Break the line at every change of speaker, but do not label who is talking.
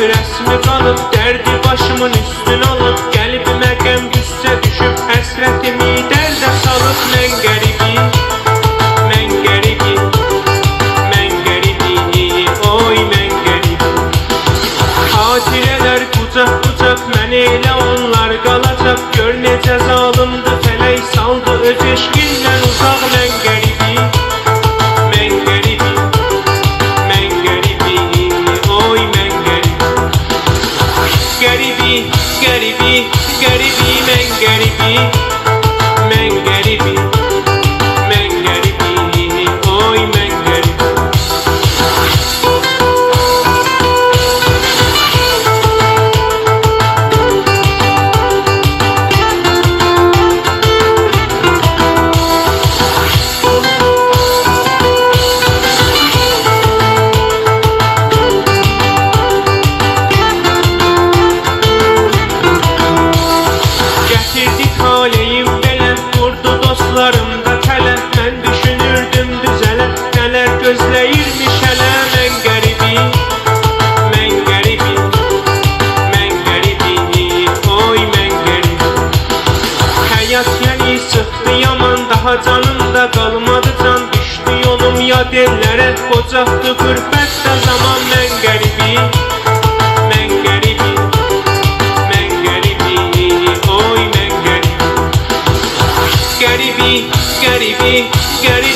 resmi kalıp derdi başımın üstüne alıp Qəlbimə qəm qüssə düşüb həsrətimi dərdə salıp Mən qəribim, mən qəribim, mən qəribim, oy mən qəribim Xatirələr qucaq qucaq mənə elə onlar qalacaq Gör necə zalımdı fələk saldı öz eşqindən uzaq Mən qəribim, mən qəribim, mən qəribim, oy mən qəribim Qəribi, qəribi, qəribi, mən qəribi Mən qəribi, mən qəribi, oy mən qəribi Taleyim belə vurdu dostlarımda tələ Mən düşünürdüm düzələ Nələr gözləyirmiş hələ Mən qəribim, mən qəribim, mən qəribim, oy mən qəribim Həyat yəni sıxdı yaman Daha canımda qalmadı can Düşdü yolum yad ellərə Qocaqdı qürbətdə zaman Mən qəribim, mən qəribim, mən qəribim, oy mən Qəribi, qəribi, qəribi